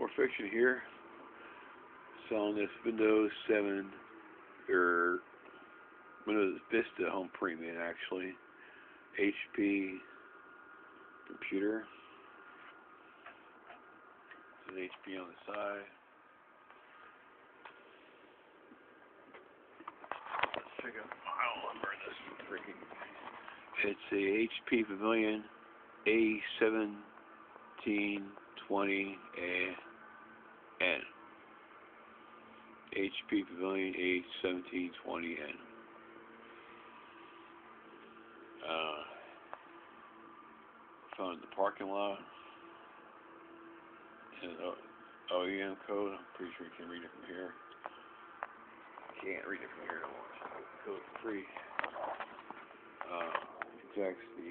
more fiction here. Selling this Windows 7 or Windows Vista home premium, actually. HP computer. There's an HP on the side. Let's check out the file number in this freaking. It's a HP Pavilion A1720N. HP Pavilion A1720N. Found in the parking lot. And OEM code. I'm pretty sure you can read it from here. Can't read it from here. Code free. Exacts the